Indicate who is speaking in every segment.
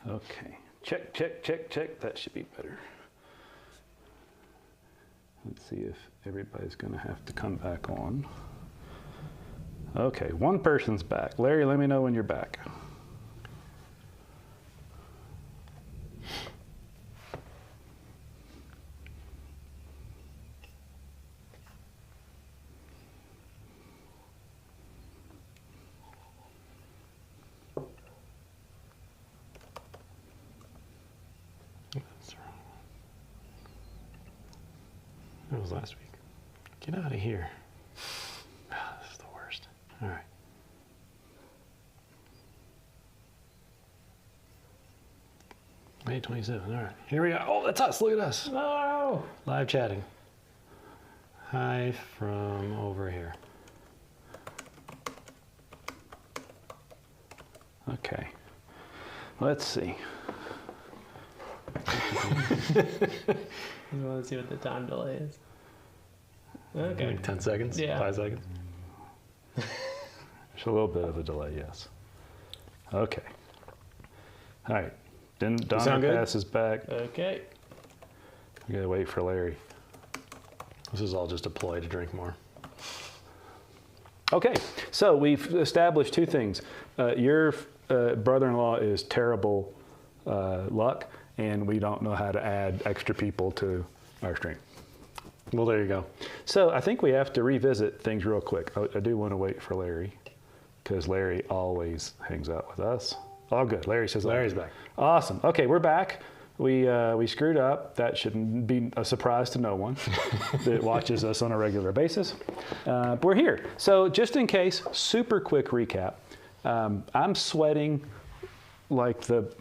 Speaker 1: Okay, check, check, check, check. That should be better. Let's see if everybody's gonna have to come back on. Okay, one person's back. Larry, let me know when you're back.
Speaker 2: That was last week. Get out of here. Oh, this is the worst. All right. May 27th. All right. Here we go. Oh, that's us. Look at us.
Speaker 3: No.
Speaker 2: Live chatting. Hi from over here.
Speaker 1: Okay, let's see.
Speaker 3: I want to see what the time delay is. Okay.
Speaker 2: Like 10 seconds?
Speaker 3: Yeah.
Speaker 2: 5 seconds?
Speaker 1: There's a little bit of a delay, yes. Okay. All right. Then Donna passes back.
Speaker 3: Okay.
Speaker 1: We gotta wait for Larry.
Speaker 2: This is all just a ploy to drink more.
Speaker 1: Okay, so we've established two things. Your brother-in-law is terrible luck, and we don't know how to add extra people to our stream.
Speaker 2: Well, there you go.
Speaker 1: So I think we have to revisit things real quick. I do want to wait for Larry, because Larry always hangs out with us. All good. Larry says
Speaker 2: Larry's back.
Speaker 1: Awesome. Okay, we're back. We screwed up. That shouldn't be a surprise to no one that watches us on a regular basis. But we're here. So just in case, super quick recap. I'm sweating like the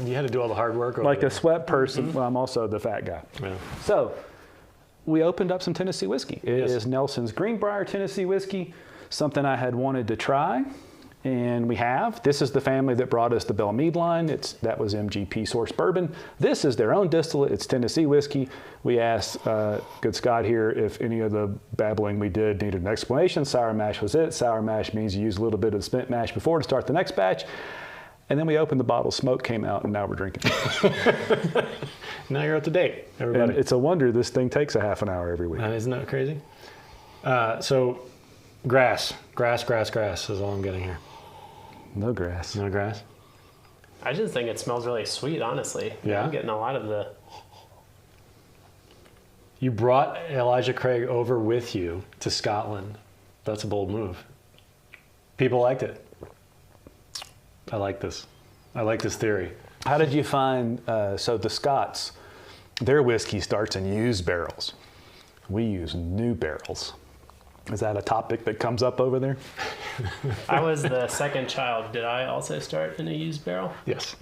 Speaker 2: You had to do all the hard work.
Speaker 1: like a sweat person. Well, I'm also the fat guy.
Speaker 2: Yeah.
Speaker 1: So we opened up some Tennessee whiskey. It is Nelson's Greenbrier Tennessee whiskey, something I had wanted to try. And we have. This is the family that brought us the Bell Mead line. That was MGP source bourbon. This is their own distillate. It's Tennessee whiskey. We asked good Scott here if any of the babbling we did needed an explanation. Sour mash was it. Sour mash means you use a little bit of spent mash before to start the next batch. And then we opened the bottle, smoke came out, and now we're drinking.
Speaker 2: Now you're up to date, everybody.
Speaker 1: And it's a wonder this thing takes a half an hour every week.
Speaker 2: Isn't that crazy? So grass is all I'm getting here.
Speaker 1: No grass.
Speaker 2: No grass?
Speaker 3: I just think it smells really sweet, honestly.
Speaker 2: Yeah?
Speaker 3: I'm getting a lot of the...
Speaker 2: You brought Elijah Craig over with you to Scotland. That's a bold move. People liked it. I like this. I like this theory.
Speaker 1: How did you find, so the Scots, their whiskey starts in used barrels. We use new barrels. Is that a topic that comes up over there?
Speaker 3: I was the second child. Did I also start in a used barrel?
Speaker 2: Yes.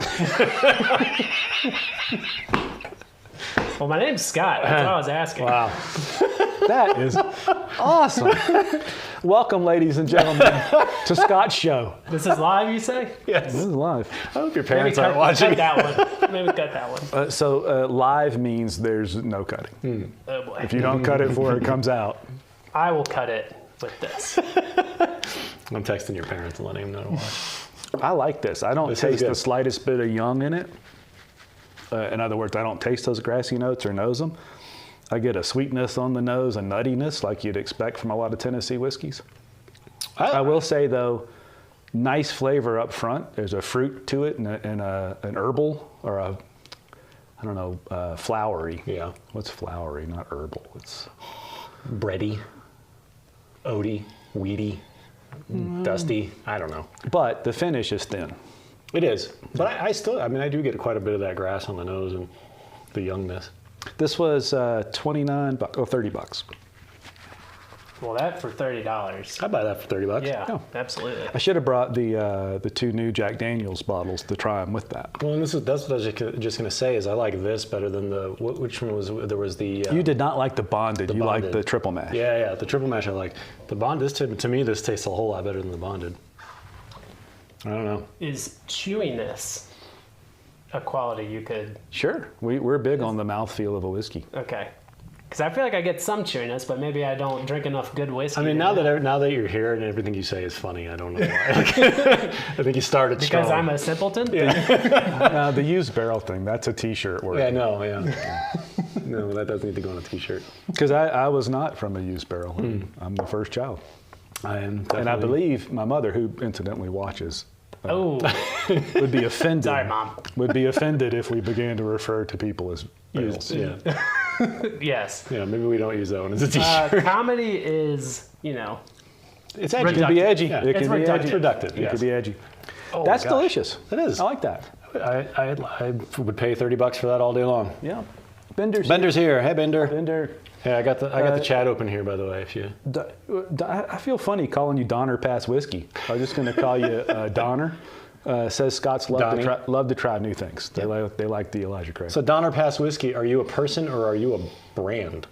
Speaker 3: Well, my name's Scott. That's what I was asking.
Speaker 2: Wow.
Speaker 1: That is awesome. Welcome, ladies and gentlemen, to Scott's show.
Speaker 3: This is live, you say?
Speaker 2: Yes.
Speaker 1: This is live.
Speaker 2: I hope your
Speaker 3: Maybe
Speaker 2: parents aren't watching.
Speaker 3: cut that one. Maybe cut that one.
Speaker 1: So live means there's no cutting.
Speaker 3: Oh, boy.
Speaker 1: If you don't cut it before it comes out.
Speaker 3: I will cut it with this.
Speaker 2: I'm texting your parents and letting them know to watch.
Speaker 1: I like this. I don't
Speaker 2: This is
Speaker 1: taste
Speaker 2: good.
Speaker 1: the slightest bit of young in it. In other words, I don't taste those grassy notes or nose them. I get a sweetness on the nose, a nuttiness like you'd expect from a lot of Tennessee whiskeys. I will say, though, nice flavor up front. There's a fruit to it and an herbal or a, I don't know, flowery.
Speaker 2: Yeah.
Speaker 1: What's flowery? Not herbal. It's
Speaker 2: Bready, oaty, weedy, dusty. I don't know.
Speaker 1: But the finish is thin.
Speaker 2: It is. But I still, I mean, I do get quite a bit of that grass on the nose and the youngness.
Speaker 1: This was $29, oh, $30.
Speaker 3: Well, that for $30.
Speaker 2: I'd buy that for $30.
Speaker 3: Yeah,
Speaker 1: Oh.
Speaker 3: absolutely.
Speaker 1: I should have brought the two new Jack Daniels bottles to try them with that.
Speaker 2: Well, and that's what I was just going to say is I like this better than which one was, there was the...
Speaker 1: You did not like the bonded. You liked
Speaker 2: bonded.
Speaker 1: the triple mash.
Speaker 2: Yeah, the triple mash I like. The bond, to me, this tastes a whole lot better than the bonded. I don't know.
Speaker 3: Is chewiness a quality you could...
Speaker 1: Sure. We're big on the mouthfeel of a whiskey.
Speaker 3: Okay. Because I feel like I get some chewiness, but maybe I don't drink enough good whiskey.
Speaker 2: I mean, now that you're here and everything you say is funny, I don't know why. I think you started
Speaker 3: because
Speaker 2: strong.
Speaker 3: I'm a simpleton.
Speaker 2: Yeah.
Speaker 1: The used barrel thing, that's a T-shirt word.
Speaker 2: Yeah, no, yeah. No, that doesn't need to go on a T-shirt.
Speaker 1: Because I was not from a used barrel. I'm the first child.
Speaker 2: I am definitely.
Speaker 1: And I believe my mother, who incidentally watches,
Speaker 3: Oh,
Speaker 1: would be offended.
Speaker 3: sorry, Mom.
Speaker 1: Would be offended if we began to refer to people as barrels.
Speaker 2: Yeah.
Speaker 3: Yes.
Speaker 2: Yeah, maybe we don't use that one as a T-shirt.
Speaker 3: Comedy is,
Speaker 2: It's edgy.
Speaker 1: It can be edgy.
Speaker 2: Yeah.
Speaker 1: It
Speaker 3: It's
Speaker 1: can be edgy.
Speaker 2: reductive,
Speaker 1: It
Speaker 2: yes.
Speaker 1: can be edgy.
Speaker 2: Oh,
Speaker 1: That's
Speaker 2: gosh.
Speaker 1: delicious.
Speaker 2: It is.
Speaker 1: I like that.
Speaker 2: I would pay $30 for that all day long.
Speaker 1: Yeah. Bender's
Speaker 2: Bender's here. Hey, Bender.
Speaker 1: Bender.
Speaker 2: Hey, I got the chat open here, by the way. If you.
Speaker 1: I feel funny calling you Donner Pass Whiskey. I'm just going to call you Donner. Says Scots love to try new things. They like the Elijah Craig.
Speaker 2: So Donner Pass Whiskey, are you a person or are you a brand?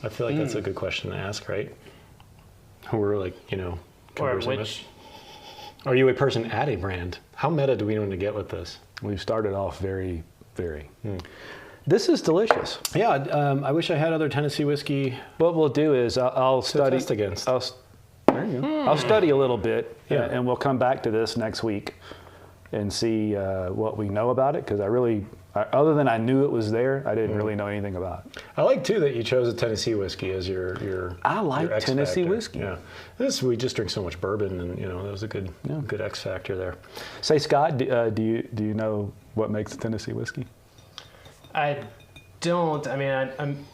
Speaker 2: I feel like that's a good question to ask, right? Who we're like,
Speaker 3: or
Speaker 2: conversing with.
Speaker 3: which.
Speaker 2: Are you a person at a brand? How meta do we want to get with this?
Speaker 1: We've started off very, very. This is delicious.
Speaker 2: Yeah, I wish I had other Tennessee whiskey
Speaker 1: What we'll do is I'll
Speaker 2: to
Speaker 1: study.
Speaker 2: test against.
Speaker 1: There you go. I'll study a little bit,
Speaker 2: Yeah.
Speaker 1: and we'll come back to this next week and see what we know about it. Because other than I knew it was there, I didn't really know anything about it.
Speaker 2: I like too that you chose a Tennessee whiskey as your.
Speaker 1: I like
Speaker 2: your X
Speaker 1: Tennessee
Speaker 2: factor.
Speaker 1: whiskey.
Speaker 2: Yeah, we just drink so much bourbon, and that was a good X factor there.
Speaker 1: Say, Scott, do you know what makes Tennessee whiskey?
Speaker 3: I don't. I mean,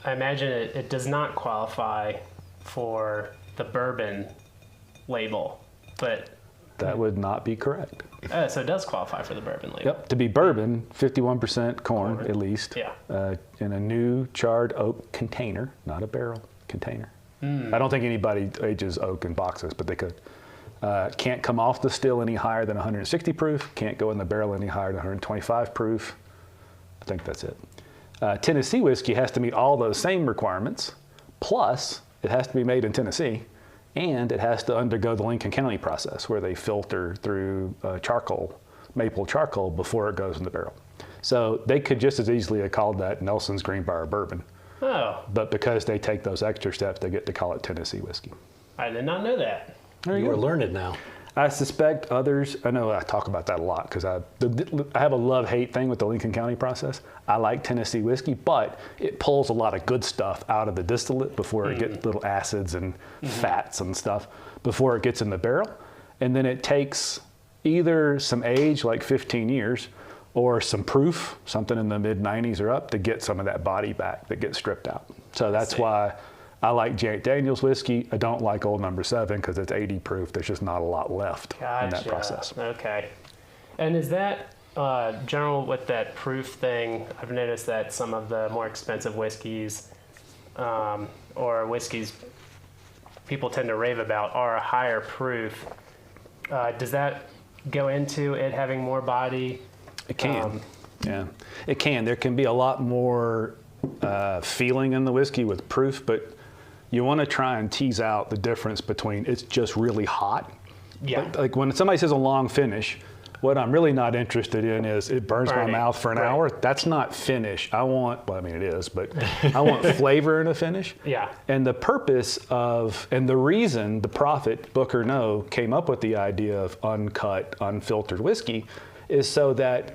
Speaker 3: I imagine it does not qualify for the bourbon label, but
Speaker 1: That would not be correct.
Speaker 3: so it does qualify for the bourbon label.
Speaker 1: Yep. To be bourbon, 51% corn at least.
Speaker 3: Yeah.
Speaker 1: In a new charred oak container, not a barrel, container. I don't think anybody ages oak in boxes, but they could. Can't come off the still any higher than 160 proof. Can't go in the barrel any higher than 125 proof. I think that's it. Tennessee whiskey has to meet all those same requirements, plus it has to be made in Tennessee, and it has to undergo the Lincoln County process where they filter through maple charcoal before it goes in the barrel. So they could just as easily have called that Nelson's Greenbrier Bourbon.
Speaker 3: Oh,
Speaker 1: But because they take those extra steps, they get to call it Tennessee whiskey.
Speaker 3: I did not know that.
Speaker 1: There you
Speaker 2: You
Speaker 1: go.
Speaker 2: are learned now.
Speaker 1: I suspect others, I know I talk about that a lot because I have a love-hate thing with the Lincoln County process. I like Tennessee whiskey, but it pulls a lot of good stuff out of the distillate before it gets little acids and fats and stuff before it gets in the barrel. And then it takes either some age, like 15 years, or some proof, something in the mid-90s or up, to get some of that body back that gets stripped out. So that's why I like Jack Daniel's whiskey. I don't like Old Number 7 because it's 80 proof. There's just not a lot left in that process.
Speaker 3: Okay. And is that general with that proof thing? I've noticed that some of the more expensive whiskeys or whiskeys people tend to rave about are a higher proof. Does that go into it having more body?
Speaker 1: It can. Yeah, it can. There can be a lot more feeling in the whiskey with proof, but you want to try and tease out the difference between it's just really hot.
Speaker 3: Yeah.
Speaker 1: Like when somebody says a long finish, what I'm really not interested in is it burns my
Speaker 3: Burning.
Speaker 1: mouth for an
Speaker 3: Right.
Speaker 1: hour. That's not finish. I want it is, but I want flavor in a finish.
Speaker 3: Yeah.
Speaker 1: And the purpose of, and the reason the prophet, Book or No, came up with the idea of uncut, unfiltered whiskey is so that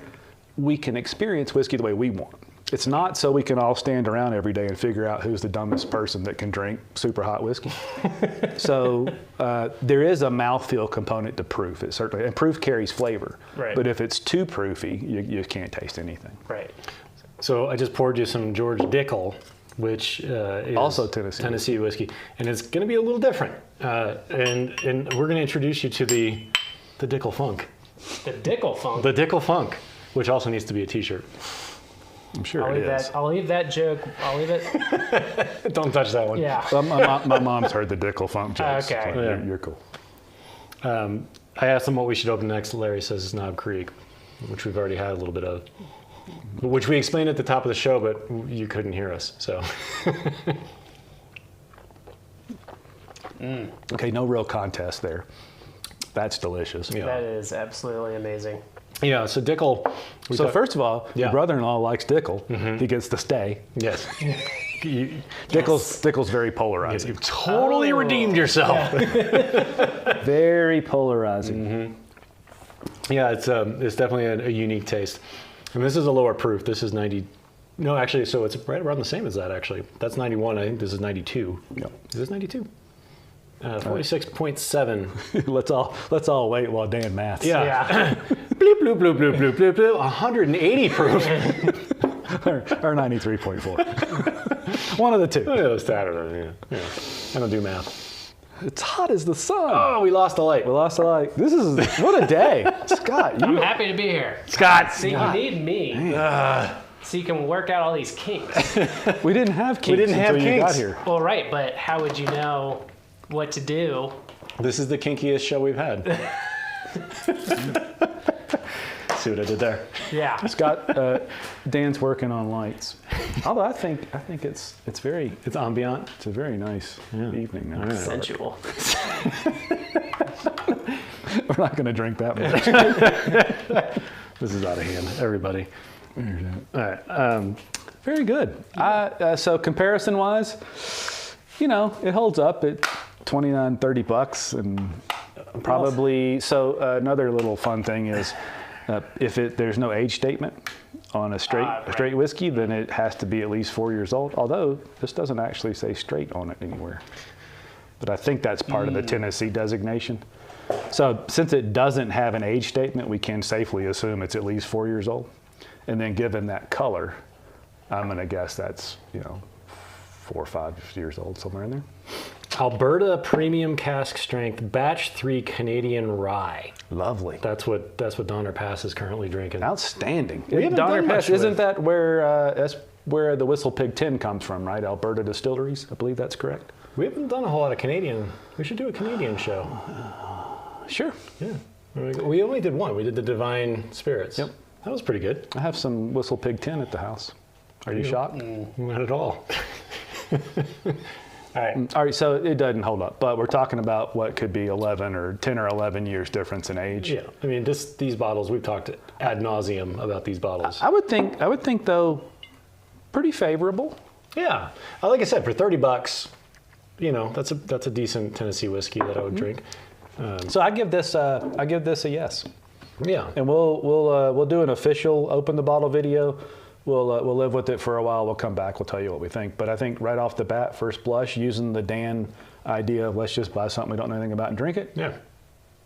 Speaker 1: we can experience whiskey the way we want. It's not so we can all stand around every day and figure out who's the dumbest person that can drink super hot whiskey. So there is a mouthfeel component to proof. It certainly, and proof carries flavor.
Speaker 3: Right.
Speaker 1: But if it's too proofy, you can't taste anything.
Speaker 3: Right.
Speaker 2: So I just poured you some George Dickel, which is
Speaker 1: Also Tennessee
Speaker 2: whiskey, and it's going to be a little different. And we're going to introduce you to the Dickel Funk,
Speaker 3: The Dickel funk.
Speaker 2: the Dickel Funk, which also needs to be a T-shirt.
Speaker 1: I'm sure
Speaker 3: I'll
Speaker 1: it
Speaker 3: leave
Speaker 1: is.
Speaker 3: that. I'll leave that joke. I'll leave it.
Speaker 2: Don't touch that one.
Speaker 3: Yeah.
Speaker 1: Well, my mom's heard the Dickel funk jokes.
Speaker 3: Okay.
Speaker 1: So
Speaker 2: Yeah.
Speaker 1: you're cool.
Speaker 2: I asked him what we should open next. Larry says it's Knob Creek, which we've already had a little bit of, which we explained at the top of the show, but you couldn't hear us. So
Speaker 1: Okay, no real contest there. That's delicious.
Speaker 2: Yeah.
Speaker 3: That is absolutely amazing.
Speaker 2: Yeah, so Dickel.
Speaker 1: So first of all,
Speaker 2: Yeah.
Speaker 1: your brother-in-law likes Dickel. He gets to stay.
Speaker 2: Yes.
Speaker 1: Dickel's very polarizing.
Speaker 2: You've totally redeemed yourself.
Speaker 1: Very polarizing.
Speaker 2: Yeah, it's definitely a unique taste. And this is a lower proof. This is 90. No, actually, so it's right around the same as that, actually. That's 91. I think this is 92.
Speaker 1: Yep.
Speaker 2: Is this 92? 46.7.
Speaker 1: Let's all wait while Dan maths.
Speaker 3: Yeah.
Speaker 2: Bloop, bloop, bloop, bloop, bloop, bloop, bloop. 180 proof.
Speaker 1: or 93.4. One of the two.
Speaker 2: Yeah, Saturday. Yeah. I don't do math.
Speaker 1: It's hot as the sun.
Speaker 2: Oh, we lost the light.
Speaker 1: We lost the light. This is what a day, Scott.
Speaker 3: I'm happy to be here.
Speaker 2: Scott.
Speaker 3: See, you need me. So you can work out all these kinks.
Speaker 1: We didn't have kinks until you got here.
Speaker 3: Well, right, but how would you know what to do?
Speaker 2: This is the kinkiest show we've had. See what I did there?
Speaker 3: Yeah.
Speaker 1: Scott, Dan's working on lights. Although I think it's very
Speaker 2: It's ambient.
Speaker 1: it's a very nice evening now.
Speaker 3: Sensual.
Speaker 1: We're not going to drink that much.
Speaker 2: This is out of hand, everybody. All right.
Speaker 1: Very good. So comparison-wise, it holds up at $29-30, and probably. So another little fun thing is, if there's no age statement on a straight whiskey, then it has to be at least 4 years old. Although this doesn't actually say straight on it anywhere, but I think that's part of the Tennessee designation. So since it doesn't have an age statement, we can safely assume it's at least 4 years old. And then given that color, I'm going to guess that's 4 or 5 years old, somewhere in there.
Speaker 2: Alberta Premium Cask Strength Batch 3 Canadian Rye.
Speaker 1: Lovely.
Speaker 2: That's what Donner Pass is currently drinking.
Speaker 1: Outstanding.
Speaker 2: We haven't
Speaker 1: Donner
Speaker 2: done
Speaker 1: Pass,
Speaker 2: much
Speaker 1: isn't
Speaker 2: with-
Speaker 1: that that's where the Whistle Pig 10 comes from, right? Alberta Distilleries, I believe that's correct.
Speaker 2: We haven't done a whole lot of Canadian. We should do a Canadian show.
Speaker 1: Sure.
Speaker 2: Yeah. We only did one. We did the Divine Spirits.
Speaker 1: Yep.
Speaker 2: That was pretty good.
Speaker 1: I have some Whistle Pig 10 at the house. Are you shocked?
Speaker 2: Not at all. All right.
Speaker 1: All right, so it doesn't hold up, but we're talking about what could be 11 or 10 or 11 years difference in age.
Speaker 2: Yeah. I mean, these bottles, we've talked ad nauseum about these bottles.
Speaker 1: I would think though, pretty favorable.
Speaker 2: Yeah. Like I said, for $30, that's a decent Tennessee whiskey that I would drink.
Speaker 1: So I give this a yes.
Speaker 2: Yeah.
Speaker 1: And we'll do an official open the bottle video. We'll live with it for a while. We'll come back. We'll tell you what we think. But I think right off the bat, first blush, using the Dan idea of let's just buy something we don't know anything about and drink it.
Speaker 2: Yeah.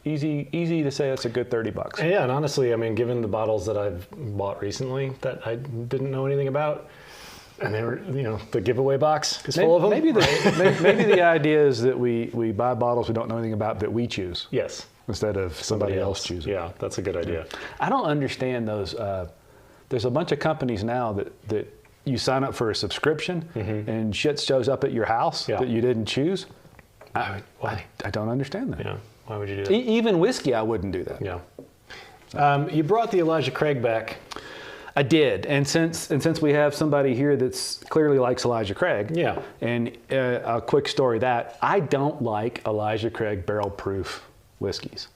Speaker 1: Easy to say it's a good $30.
Speaker 2: And yeah, and honestly, I mean, given the bottles that I've bought recently that I didn't know anything about, and they were, the giveaway box is full of them.
Speaker 1: Maybe the idea is that we buy bottles we don't know anything about that we choose.
Speaker 2: Yes.
Speaker 1: Instead of somebody else choosing.
Speaker 2: Yeah, that's a good idea.
Speaker 1: I don't understand those. There's a bunch of companies now that you sign up for a subscription and shit shows up at your house that you didn't choose. I don't understand that.
Speaker 2: Yeah. Why would you do that?
Speaker 1: Even whiskey, I wouldn't do that.
Speaker 2: Yeah. You brought the Elijah Craig back.
Speaker 1: I did, and since we have somebody here that's clearly likes Elijah Craig,
Speaker 2: Yeah.
Speaker 1: And a quick story that I don't like Elijah Craig barrel proof whiskeys.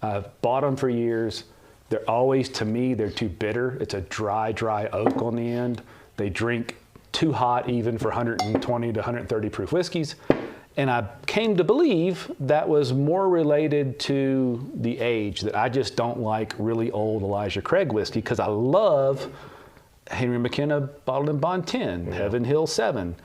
Speaker 1: I've bought them for years. They're always, to me, they're too bitter. It's a dry oak on the end. They drink too hot even for 120 to 130 proof whiskeys. And I came to believe that was more related to the age, that I just don't like really old Elijah Craig whiskey because I love Henry McKenna Bottled in Bond 10, Heaven Hill 7.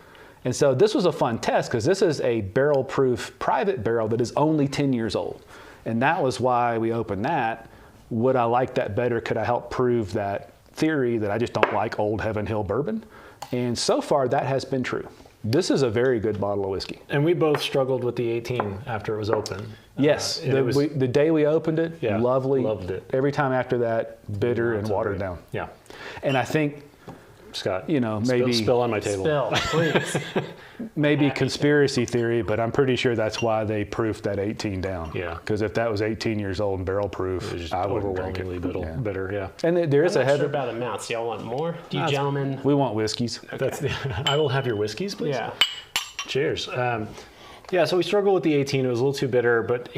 Speaker 1: And so this was a fun test because this is a barrel proof private barrel that is only 10 years old. And that was why we opened that. Would I like that better? Could I help prove that theory that I just don't like old Heaven Hill bourbon? And so far that has been true. This is a very good bottle of whiskey.
Speaker 2: And we both struggled with the 18 after it was open.
Speaker 1: Yes, the day we opened it, lovely.
Speaker 2: Loved it.
Speaker 1: Every time after that, bitter and watered down.
Speaker 2: Yeah.
Speaker 1: And I think,
Speaker 2: Scott,
Speaker 1: maybe
Speaker 2: spill on my table.
Speaker 3: Spill, please.
Speaker 1: maybe conspiracy theory, but I'm pretty sure that's why they proofed that 18 down.
Speaker 2: Yeah.
Speaker 1: Because if that was 18 years old and barrel proof,
Speaker 2: It was just
Speaker 1: I wouldn't drink it.
Speaker 2: overwhelmingly bitter. Yeah.
Speaker 1: And there is
Speaker 3: I'm
Speaker 1: a
Speaker 3: not sure
Speaker 1: heavy.
Speaker 3: about amounts. Y'all want more? Do you gentlemen?
Speaker 1: We want whiskeys.
Speaker 2: I will have your whiskeys, please.
Speaker 3: Yeah.
Speaker 2: Cheers. Yeah, so we struggled with the 18. It was a little too bitter, but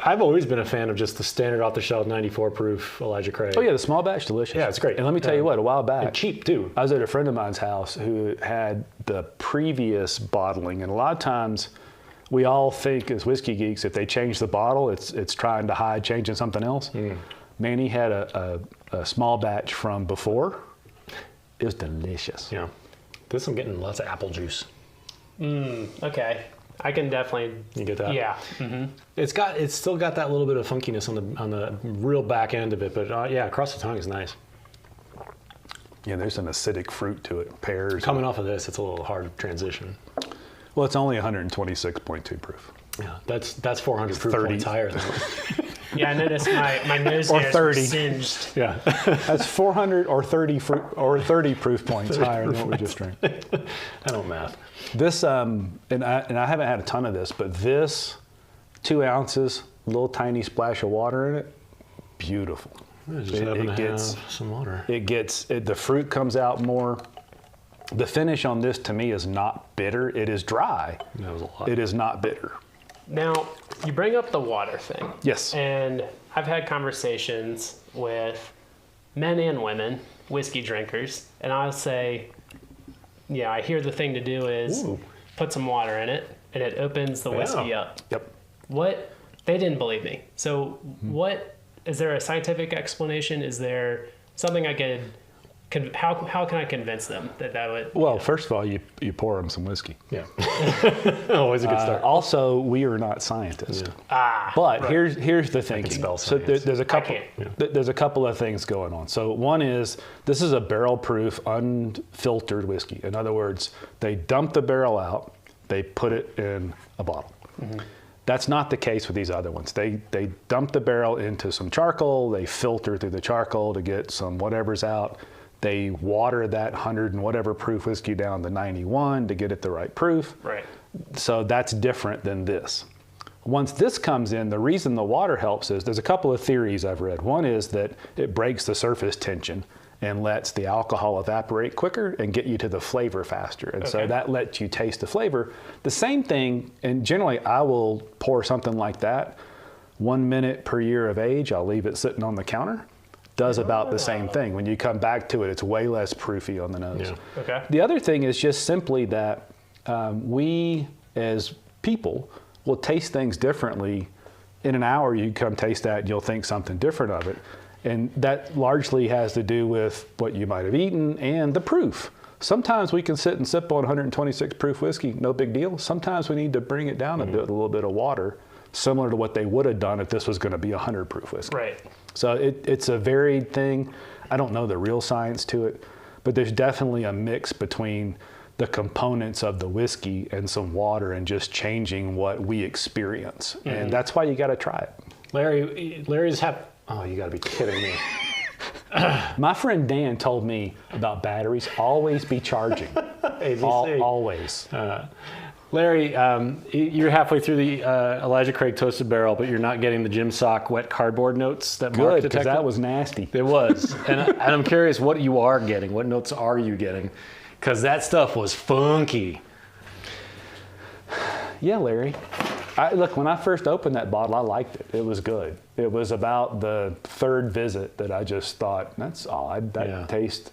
Speaker 2: I've always been a fan of just the standard off-the-shelf 94 proof Elijah Craig.
Speaker 1: Oh yeah, the small batch, delicious.
Speaker 2: Yeah, it's great.
Speaker 1: And let me tell you what, a while back,
Speaker 2: And cheap too.
Speaker 1: I was at a friend of mine's house who had the previous bottling, and a lot of times we all think as whiskey geeks, if they change the bottle, it's trying to hide changing something else. Man, he had a small batch from before. It was delicious.
Speaker 2: Yeah, this I'm getting lots of apple juice.
Speaker 3: Okay. I can definitely.
Speaker 2: You get that?
Speaker 3: Yeah. Mm-hmm.
Speaker 2: It's still got that little bit of funkiness on the real back end of it, but yeah, across the tongue is nice.
Speaker 1: Yeah, there's an acidic fruit to it. Pears.
Speaker 2: Coming off of this, it's a little hard transition.
Speaker 1: Well, it's only 126.2 proof.
Speaker 2: Yeah, that's 400 proof
Speaker 1: 30.
Speaker 2: points higher than.
Speaker 3: Yeah, I noticed my nose
Speaker 1: Or
Speaker 3: hairs were
Speaker 1: 30.
Speaker 3: singed.
Speaker 2: Yeah,
Speaker 1: That's 400 or 30 proof points higher than what we just drank.
Speaker 2: I don't math.
Speaker 1: This and I haven't had a ton of this, but this 2 ounces, little tiny splash of water in it, beautiful.
Speaker 2: Just happen to have some water.
Speaker 1: The fruit comes out more. The finish on this to me is not bitter. It is dry.
Speaker 2: That was a lot.
Speaker 1: It is not bitter.
Speaker 3: Now, you bring up the water thing.
Speaker 1: Yes.
Speaker 3: And I've had conversations with men and women, whiskey drinkers, and I'll say, yeah, I hear the thing to do is put some water in it, and it opens the whiskey up.
Speaker 1: Yep.
Speaker 3: What? They didn't believe me. So what, is there a scientific explanation? Is there something I could, how can I convince them that would?
Speaker 1: Well, first of all, you pour them some whiskey.
Speaker 2: Yeah. Always a good start.
Speaker 1: Also, we are not scientists.
Speaker 3: Ah,
Speaker 1: But
Speaker 3: right.
Speaker 1: here's the thinking.
Speaker 2: spell
Speaker 1: So
Speaker 2: science.
Speaker 1: there's a couple.
Speaker 3: can't.
Speaker 1: There's a couple of things going on. So one is this is a barrel-proof, unfiltered whiskey. In other words, they dump the barrel out, they put it in a bottle. That's not the case with these other ones. They dump the barrel into some charcoal, they filter through the charcoal to get some whatever's out. They water that 100 and whatever proof whiskey down to 91 to get it the right proof.
Speaker 3: Right.
Speaker 1: So that's different than this. Once this comes in, the reason the water helps is there's a couple of theories I've read. One is that it breaks the surface tension and lets the alcohol evaporate quicker and get you to the flavor faster. And so that lets you taste the flavor. The same thing, and generally I will pour something like that 1 minute per year of age. I'll leave it sitting on the counter. Does about the same thing. When you come back to it, it's way less proofy on the nose.
Speaker 2: Yeah.
Speaker 3: Okay.
Speaker 1: The other thing is just simply that we as people will taste things differently. In an hour, you come taste that and you'll think something different of it. And that largely has to do with what you might have eaten and the proof. Sometimes we can sit and sip on 126 proof whiskey, no big deal. Sometimes we need to bring it down a bit with a little bit of water, similar to what they would have done if this was going to be 100 proof whiskey.
Speaker 3: Right.
Speaker 1: So it's a varied thing. I don't know the real science to it, but there's definitely a mix between the components of the whiskey and some water and just changing what we experience. And that's why you got to try it.
Speaker 2: Larry's oh, you got to be kidding me.
Speaker 1: My friend Dan told me about batteries. Always be charging. Always.
Speaker 2: Larry, you're halfway through the Elijah Craig Toasted Barrel, but you're not getting the Jim Sock wet cardboard notes that Mark
Speaker 1: Good, because
Speaker 2: detected.
Speaker 1: that was nasty.
Speaker 2: It was. and I'm curious what you are getting. What notes are you getting? Because that stuff was funky.
Speaker 1: Yeah, Larry. Look, when I first opened that bottle, I liked it. It was good. It was about the third visit that I just thought, that's odd. That tastes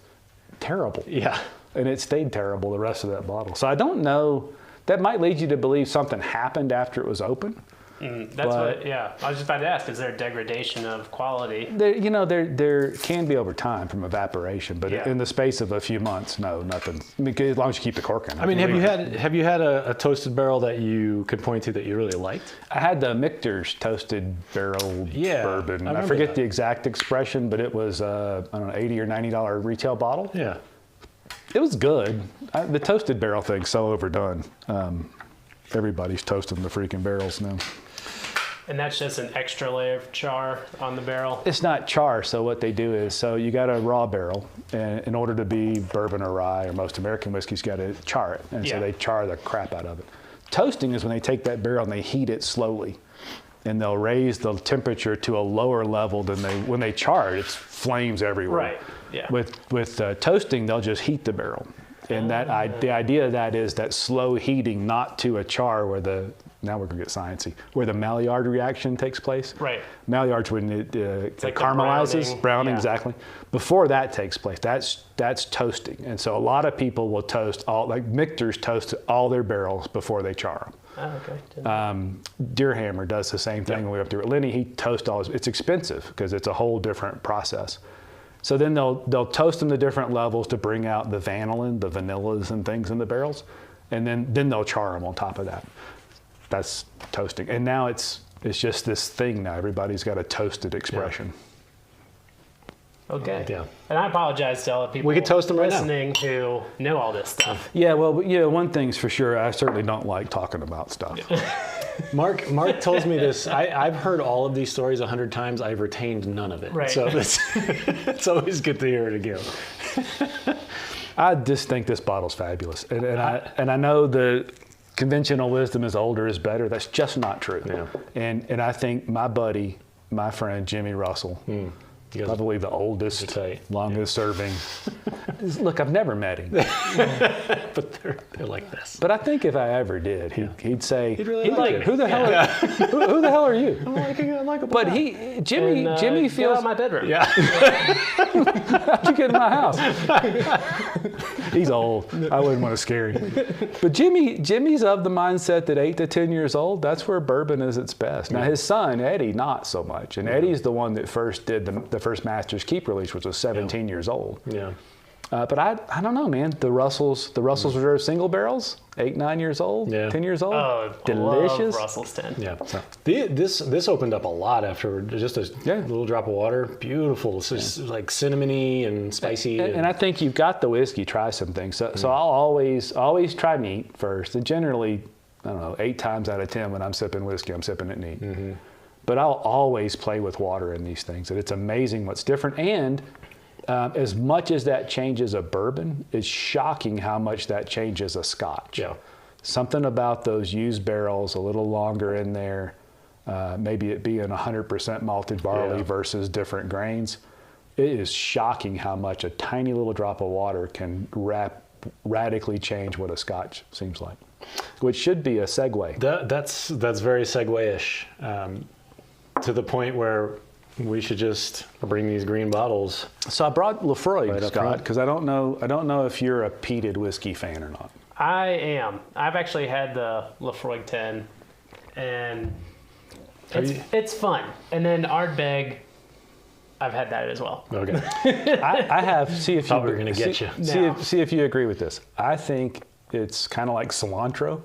Speaker 1: terrible.
Speaker 2: Yeah.
Speaker 1: And it stayed terrible the rest of that bottle. So I don't know. That might lead you to believe something happened after it was open.
Speaker 3: That's what, I was just about to ask, is there a degradation of quality?
Speaker 1: There can be over time from evaporation, but
Speaker 3: Yeah.
Speaker 1: in the space of a few months, no, nothing. I mean, as long as you keep the cork in.
Speaker 2: I mean, have you had a toasted barrel that you could point to that you really liked?
Speaker 1: I had the Michter's Toasted Barrel Bourbon. I
Speaker 2: remember
Speaker 1: forget
Speaker 2: that.
Speaker 1: the exact expression, but it was I don't know, $80 or $90 retail bottle.
Speaker 2: Yeah.
Speaker 1: It was good. The toasted barrel thing's so overdone. Everybody's toasting the freaking barrels now.
Speaker 3: And that's just an extra layer of char on the barrel?
Speaker 1: It's not char, so what they do is, so you got a raw barrel, and in order to be bourbon or rye or most American whiskeys, you got to char it, and so they char the crap out of it. Toasting is when they take that barrel and they heat it slowly, and they'll raise the temperature to a lower level than when they char it, it's flames everywhere.
Speaker 3: Right, yeah.
Speaker 1: With toasting, they'll just heat the barrel. And the idea of that is that slow heating, not to a char where now we're going to get sciencey, where the Maillard reaction takes place.
Speaker 3: Right.
Speaker 1: Maillard's when it
Speaker 3: like
Speaker 1: caramelizes, browning,
Speaker 3: yeah.
Speaker 1: exactly. Before that takes place, that's toasting. And so a lot of people will toast like Michter's toast all their barrels before they char them.
Speaker 3: Oh, okay.
Speaker 1: Deerhammer does the same thing when we up there at Lenny. He toasts all his, it's expensive because it's a whole different process. So then they'll toast them to different levels to bring out the vanillin, the vanillas and things in the barrels. And then they'll char them on top of that. That's toasting. And now it's just this thing now. Everybody's got a toasted expression.
Speaker 3: Okay.
Speaker 2: Yeah.
Speaker 3: And I apologize to all the people
Speaker 2: We could toast them right now.
Speaker 3: listening who know all this stuff.
Speaker 1: Yeah, well, one thing's for sure, I certainly don't like talking about stuff.
Speaker 2: Mark tells me this. I've heard all of these stories 100 times. I've retained none of it.
Speaker 3: Right.
Speaker 2: So it's always good to hear it again.
Speaker 1: I just think this bottle's fabulous. And I know the conventional wisdom is older is better. That's just not true.
Speaker 2: Yeah.
Speaker 1: And I think my friend Jimmy Russell, probably the oldest, longest serving. Look, I've never met him.
Speaker 2: But they're like this.
Speaker 1: But I think if I ever did, he'd say,
Speaker 2: He'd really like it.
Speaker 1: who the hell who the hell are you?
Speaker 2: I like a
Speaker 1: But Jimmy
Speaker 3: Get
Speaker 1: feels,
Speaker 3: out of my bedroom.
Speaker 2: Yeah.
Speaker 1: how'd you get in my house? He's old. I wouldn't want to scare him. But Jimmy's of the mindset that 8 to 10 years old, that's where bourbon is its best. Now his son, Eddie, not so much. And Eddie's the one that first did the first Master's Keep release, which was 17 years old.
Speaker 2: Yeah.
Speaker 1: But I don't know, man. The Russell's Reserve single barrels, 8, 9 years old, 10 years old.
Speaker 3: Oh,
Speaker 1: delicious.
Speaker 3: Love Russell's 10.
Speaker 2: Yeah. So this opened up a lot after just a little drop of water. Beautiful. It's just like cinnamony and spicy.
Speaker 1: And I think you've got the whiskey. Try some things. So I'll always try neat first. And generally, I don't know, 8 times out of 10 when I'm sipping whiskey, I'm sipping it neat. Mm-hmm. But I'll always play with water in these things. And it's amazing what's different. And as much as that changes a bourbon, it's shocking how much that changes a scotch.
Speaker 2: Yeah.
Speaker 1: Something about those used barrels, a little longer in there, maybe it being 100% malted barley versus different grains. It is shocking how much a tiny little drop of water can radically change what a scotch seems like, which should be a segue.
Speaker 2: That's very segue-ish, to the point where we should just bring these green bottles.
Speaker 1: So I brought Laphroaig,
Speaker 2: Right up
Speaker 1: Scott,
Speaker 2: front.
Speaker 1: because I don't know if you're a peated whiskey fan or not.
Speaker 3: I am. I've actually had the Laphroaig 10, and it's fun. And then Ardbeg, I've had that as well.
Speaker 2: Okay.
Speaker 1: I have. See if
Speaker 2: Thought we were gonna get you.
Speaker 1: See if you agree with this. I think it's kind of like cilantro.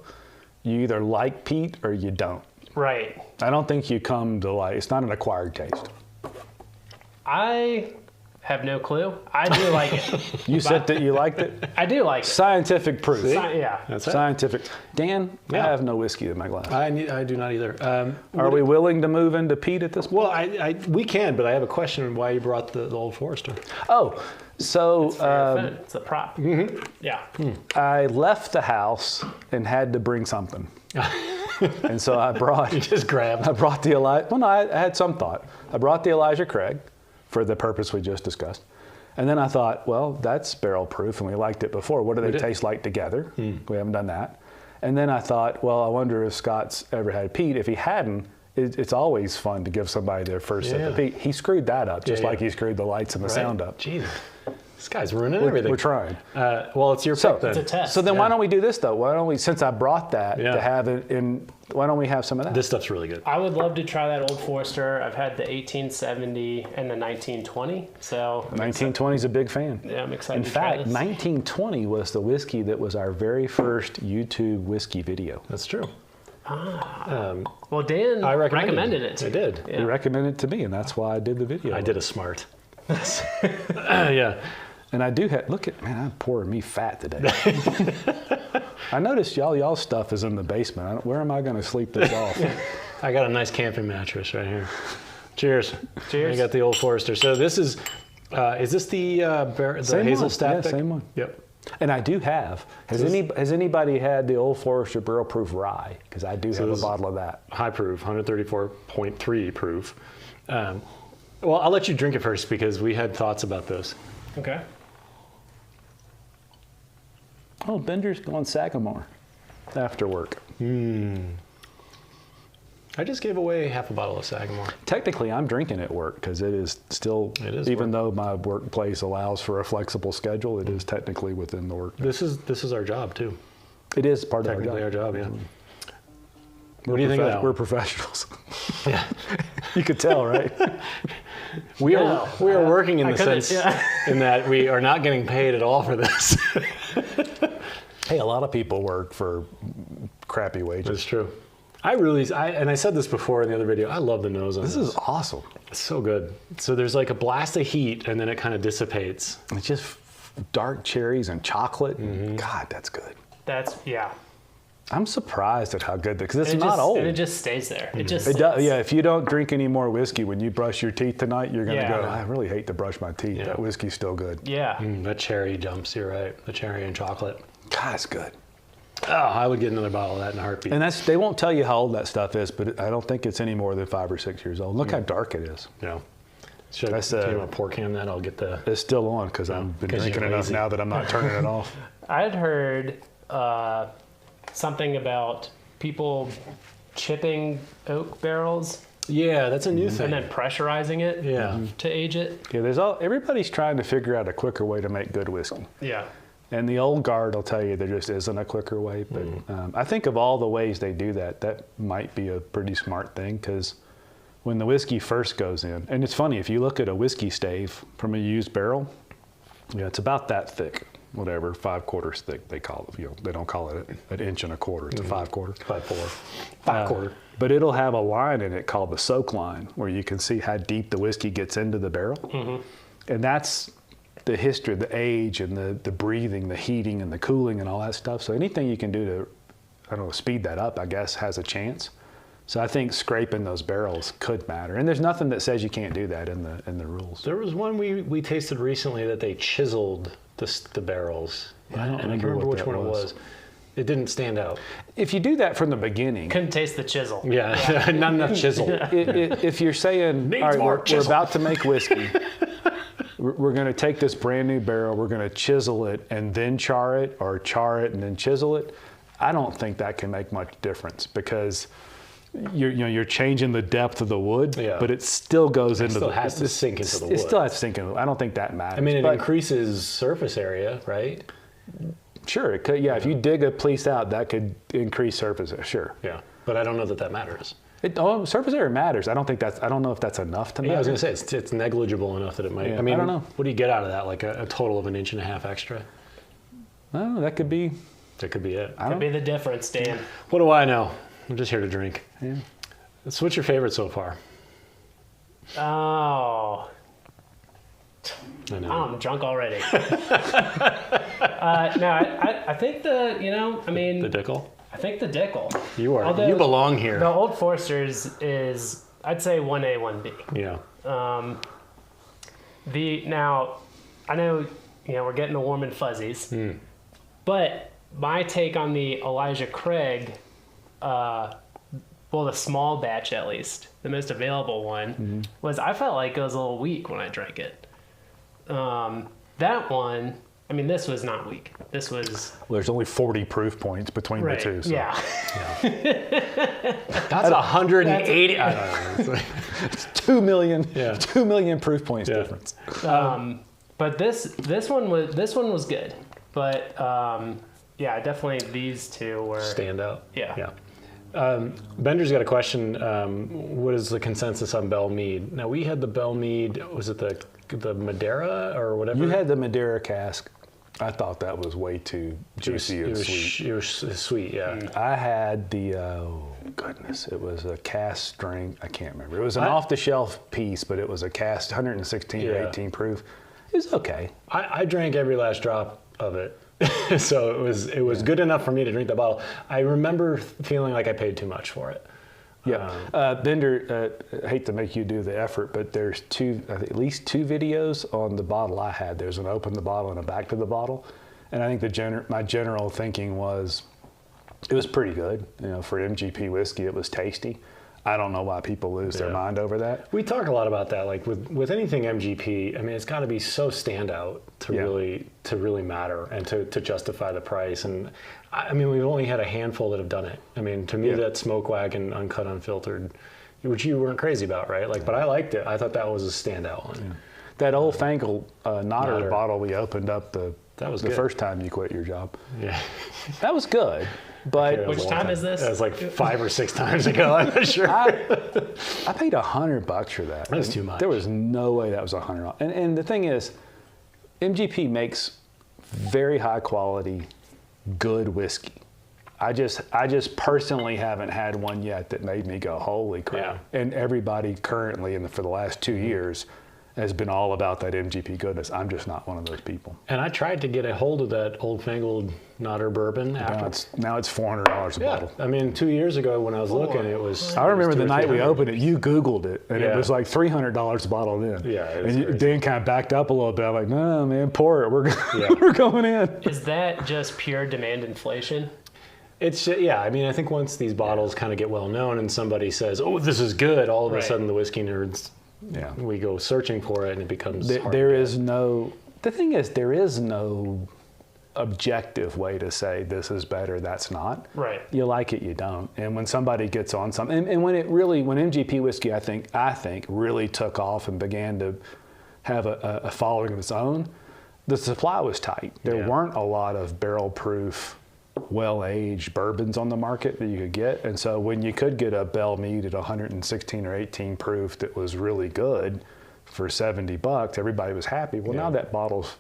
Speaker 1: You either like peat or you don't.
Speaker 3: Right.
Speaker 1: I don't think you come to like. It's not an acquired taste.
Speaker 3: I have no clue. I do like it.
Speaker 1: You said that you liked it.
Speaker 3: I do like it.
Speaker 1: Scientific proof.
Speaker 3: Yeah.
Speaker 2: That's it.
Speaker 1: Scientific. Dan, I
Speaker 2: Yeah.
Speaker 1: have no whiskey in my glass.
Speaker 2: I do not either.
Speaker 1: Are we willing to move into peat at this point?
Speaker 2: Well, we can, but I have a question on why you brought the Old Forester.
Speaker 1: Oh, so
Speaker 3: It's a prop. Mm-hmm. Yeah.
Speaker 1: I left the house and had to bring something. And so I brought.
Speaker 2: You just grabbed.
Speaker 1: I brought the Elijah. Well, no, I had some thought. I brought the Elijah Craig for the purpose we just discussed. And then I thought, well, that's barrel proof and we liked it before. What do they taste like together? We haven't done that. And then I thought, well, I wonder if Scott's ever had peat. If he hadn't, it's always fun to give somebody their first sip of peat. He screwed that up, just like he screwed the lights and the sound up.
Speaker 2: Jeez. This guy's ruining everything.
Speaker 1: We're trying.
Speaker 2: Well, it's your pick then.
Speaker 3: It's a test.
Speaker 1: So then why don't we do this though? Why don't we, since I brought that to have it in, why don't we have some of that?
Speaker 2: This stuff's really good.
Speaker 3: I would love to try that Old Forester. I've had the 1870 and the 1920. So
Speaker 1: 1920 is a big fan.
Speaker 3: yeah, I'm excited
Speaker 1: In
Speaker 3: to try
Speaker 1: fact,
Speaker 3: this.
Speaker 1: 1920 was the whiskey that was our very first YouTube whiskey video.
Speaker 2: That's true.
Speaker 3: Well, Dan
Speaker 2: I
Speaker 3: recommended it.
Speaker 2: I did.
Speaker 3: Yeah.
Speaker 1: He recommended it to me, and that's why I did the video.
Speaker 2: I did a smart. Yeah.
Speaker 1: And I do have, look at, man, I'm pouring me fat today. I noticed y'all's stuff is in the basement. Where am I going to sleep this off?
Speaker 2: I got a nice camping mattress right here. Cheers.
Speaker 3: Cheers.
Speaker 2: I got the Old Forester. So this is this the
Speaker 1: Same
Speaker 2: Hazel
Speaker 1: one.
Speaker 2: Staff?
Speaker 1: Yeah,
Speaker 2: pick?
Speaker 1: same one.
Speaker 2: Yep.
Speaker 1: And I do have. Has anybody had the Old Forester Barrel Proof Rye? Because I do have a
Speaker 2: this-
Speaker 1: bottle of that.
Speaker 2: High proof, 134.3 proof. Well, I'll let you drink it first because we had thoughts about this.
Speaker 3: Okay.
Speaker 1: Oh, Bender's going Sagamore after work.
Speaker 2: I just gave away half a bottle of Sagamore.
Speaker 1: Technically, I'm drinking at work because it is still, even though my workplace allows for a flexible schedule, it is technically within the work.
Speaker 2: This is our job too.
Speaker 1: It is part of
Speaker 2: Technically
Speaker 1: our job.
Speaker 2: yeah. What do you think of that?
Speaker 1: We're professionals.
Speaker 2: Yeah.
Speaker 1: You could tell, right?
Speaker 2: We are working in the sense
Speaker 3: yeah.
Speaker 2: in that we are not getting paid at all for this.
Speaker 1: Hey, a lot of people work for crappy wages.
Speaker 2: That's true. And I said this before in the other video, I love the nose on this.
Speaker 1: This is awesome.
Speaker 2: It's so good. So there's like a blast of heat and then it kind of dissipates.
Speaker 1: It's just dark cherries and chocolate. God, that's good.
Speaker 3: Yeah.
Speaker 1: I'm surprised at how good because it's
Speaker 3: And
Speaker 1: not old.
Speaker 3: And it just stays there. It just
Speaker 1: It does, yeah, if you don't drink any more whiskey when you brush your teeth tonight, you're going to
Speaker 3: Yeah.
Speaker 1: go, I really hate to brush my teeth.
Speaker 2: Yeah.
Speaker 1: That whiskey's still good.
Speaker 3: Yeah.
Speaker 2: That cherry jumps, you're right. The cherry and chocolate.
Speaker 1: God, it's good.
Speaker 2: Oh, I would get another bottle of that in a heartbeat.
Speaker 1: And they won't tell you how old that stuff is, but I don't think it's any more than 5 or 6 years old. Look how dark it is.
Speaker 2: Yeah. Should I
Speaker 1: That's,
Speaker 2: do you want to pour can that? I'll get the...
Speaker 1: It's still on because I've been
Speaker 2: 'cause
Speaker 1: drinking
Speaker 2: you're
Speaker 1: enough
Speaker 2: lazy.
Speaker 1: now that I'm not turning it off.
Speaker 3: I'd heard something about people chipping oak barrels
Speaker 2: Yeah, that's a new thing.
Speaker 3: and then pressurizing it
Speaker 2: Yeah.
Speaker 3: to age it.
Speaker 1: Yeah, everybody's trying to figure out a quicker way to make good whiskey.
Speaker 3: Yeah.
Speaker 1: And the old guard will tell you there just isn't a quicker way. But I think of all the ways they do that, that might be a pretty smart thing because when the whiskey first goes in, and it's funny, if you look at a whiskey stave from a used barrel, it's about that thick, whatever, 5/4 thick they call it. They don't call it an inch and a quarter, it's a 5/4.
Speaker 2: 5/4. 5/4.
Speaker 1: But it'll have a line in it called the soak line where you can see how deep the whiskey gets into the barrel. And that's the history, the age, and the breathing, the heating, and the cooling, and all that stuff. So anything you can do to, I don't know, speed that up, I guess, has a chance. So I think scraping those barrels could matter. And there's nothing that says you can't do that in the rules.
Speaker 2: There was one we tasted recently that they chiseled the barrels.
Speaker 1: I don't
Speaker 2: and I can't
Speaker 1: remember
Speaker 2: remember
Speaker 1: what
Speaker 2: which
Speaker 1: that
Speaker 2: one it
Speaker 1: was.
Speaker 2: was. It didn't stand out.
Speaker 1: If you do that from the beginning,
Speaker 3: Couldn't taste the chisel.
Speaker 2: Yeah, not enough chisel.
Speaker 1: if you're saying,
Speaker 2: Needs
Speaker 1: all right,
Speaker 2: more
Speaker 1: we're
Speaker 2: chisel."
Speaker 1: about to make whiskey, we're going to take this brand new barrel, we're going to chisel it and then char it, or char it and then chisel it, I don't think that can make much difference because you're changing the depth of the wood,
Speaker 2: Yeah.
Speaker 1: but it still goes into
Speaker 2: still
Speaker 1: the
Speaker 2: has to sink into the wood.
Speaker 1: It still has to sink into. I don't think that matters.
Speaker 2: I mean, it
Speaker 1: but
Speaker 2: increases surface area, right?
Speaker 1: sure, it could. Yeah, if you dig a piece out, that could increase surface. Sure.
Speaker 2: Yeah, but I don't know that matters.
Speaker 1: Surface area matters. I don't know if that's enough to matter.
Speaker 2: Yeah, I was gonna say it's negligible enough that it might.
Speaker 1: Yeah,
Speaker 2: I mean,
Speaker 1: I don't know.
Speaker 2: What do you get out of that? Like a total of 1.5 inches extra?
Speaker 1: Oh, that could be.
Speaker 2: That could be it.
Speaker 3: Could be the difference, Dan.
Speaker 2: What do I know? I'm just here to drink.
Speaker 1: Yeah.
Speaker 2: So what's your favorite so far?
Speaker 3: Oh,
Speaker 2: I know.
Speaker 3: I'm drunk already. No, I think the
Speaker 2: Dickel?
Speaker 3: I think the Dickel.
Speaker 2: You are.
Speaker 3: Although
Speaker 2: You belong here.
Speaker 3: The Old Forester's is, I'd say 1A, 1B.
Speaker 2: Yeah.
Speaker 3: Now, I know we're getting the warm and fuzzies, but my take on the Elijah Craig, the small batch at least, the most available one, was I felt like it was a little weak when I drank it. That one, I mean, this was not weak. This was
Speaker 1: Well, there's only 40 proof points between
Speaker 3: right.
Speaker 1: the two. So.
Speaker 3: Yeah.
Speaker 2: That's 180. I don't know.
Speaker 1: It's 2 million.
Speaker 2: Yeah.
Speaker 1: 2 million proof points
Speaker 2: Yeah.
Speaker 1: difference.
Speaker 3: But this one was good. But yeah, definitely these two were
Speaker 2: Stand out.
Speaker 3: Yeah.
Speaker 2: Yeah. Bender's got a question. What is the consensus on Bell Mead? Now we had the Bell Mead. Was it the Madeira or whatever?
Speaker 1: You had the Madeira cask. I thought that was way too juicy and sweet.
Speaker 2: It was sweet, yeah.
Speaker 1: I had the, goodness, it was a cast strength. I can't remember. It was an off-the-shelf piece, but it was a cast 116 or 18 proof. It was okay.
Speaker 2: I drank every last drop of it. So it was good enough for me to drink the bottle. I remember feeling like I paid too much for it.
Speaker 1: Yeah. Bender, I hate to make you do the effort, but there's at least two videos on the bottle I had. There's an open the bottle and a back to the bottle. And I think my general thinking was it was pretty good. For MGP whiskey, it was tasty. I don't know why people lose their mind over that.
Speaker 2: We talk a lot about that, like with anything MGP. I mean, it's got to be so standout to really matter and to justify the price. And I mean, we've only had a handful that have done it. I mean, to me, that Smoke Wagon Uncut Unfiltered, which you weren't crazy about, right? Like, but I liked it. I thought that was a standout one. Yeah.
Speaker 1: That old fangled Nodder bottle we opened up the first time you quit your job.
Speaker 2: Yeah,
Speaker 1: that was good. But
Speaker 3: which time is this?
Speaker 2: It was like 5 or 6 times ago. I'm not sure.
Speaker 1: I paid $100 for that.
Speaker 2: That was too much.
Speaker 1: There was no way that was $100. And the thing is, MGP makes very high quality, good whiskey. I just personally haven't had one yet that made me go, holy crap. Yeah. And everybody currently for the last 2 years has been all about that MGP goodness. I'm just not one of those people.
Speaker 2: And I tried to get a hold of that Old Fangled Nodder bourbon.
Speaker 1: Now it's $400 a bottle.
Speaker 2: I mean, 2 years ago when I was looking, it was.
Speaker 1: I remember the night we opened it. You Googled it, and it was like $300 a bottle then.
Speaker 2: Yeah,
Speaker 1: and Dan kind of backed up a little bit. I'm like, no, man, pour it. We're going in.
Speaker 3: Is that just pure demand inflation?
Speaker 2: It's I mean, I think once these bottles kind of get well known, and somebody says, "Oh, this is good," all of a sudden the whiskey nerds. Yeah, we go searching for it, and it becomes.
Speaker 1: The thing is, there is no objective way to say this is better, that's not.
Speaker 3: Right.
Speaker 1: You like it, you don't. And when somebody gets on something, and when MGP whiskey, I think really took off and began to have a following of its own, the supply was tight. There weren't a lot of barrel proof, well-aged bourbons on the market that you could get. And so when you could get a Bell Mead at 116 or 18 proof that was really good for $70, everybody was happy. Well, now that bottle's,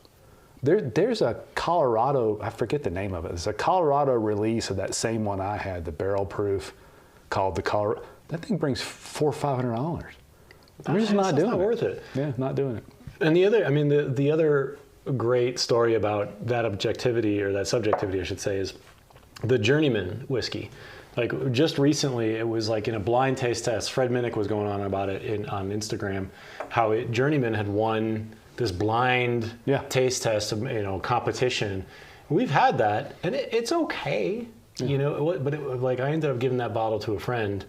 Speaker 1: there's a Colorado, I forget the name of it. It's a Colorado release of that same one I had, the barrel proof, called the Colorado. That thing brings $400 or $500. We're just not doing it.
Speaker 2: It's not worth it.
Speaker 1: Yeah, not doing it.
Speaker 2: And the other great story about that objectivity, or that subjectivity, I should say, is the Journeyman whiskey. Like just recently, it was like in a blind taste test. Fred Minnick was going on about it on Instagram, how Journeyman had won this blind taste test, competition. We've had that, and it's okay, but I ended up giving that bottle to a friend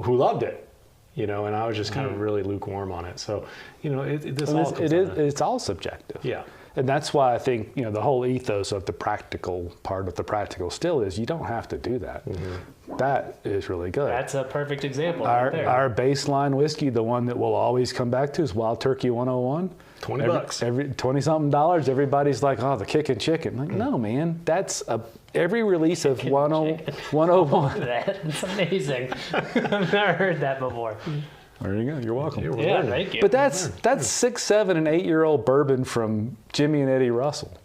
Speaker 2: who loved it, and I was just kind of really lukewarm on it. So, it's
Speaker 1: all subjective.
Speaker 2: Yeah.
Speaker 1: And that's why I think, the whole ethos of the practical part of the practical still is you don't have to do that. Mm-hmm. That is really good.
Speaker 3: That's a perfect example.
Speaker 1: Our baseline whiskey, the one that we'll always come back to, is Wild Turkey 101.
Speaker 2: $20.
Speaker 1: Every $20-something. Everybody's like, oh, the kickin' chicken. Like, no, man, that's every release of 101.
Speaker 3: That's amazing. I've never heard that before.
Speaker 1: There you go. You're welcome.
Speaker 3: Yeah, thank you.
Speaker 1: But that's 6, 7, and 8-year-old bourbon from Jimmy and Eddie Russell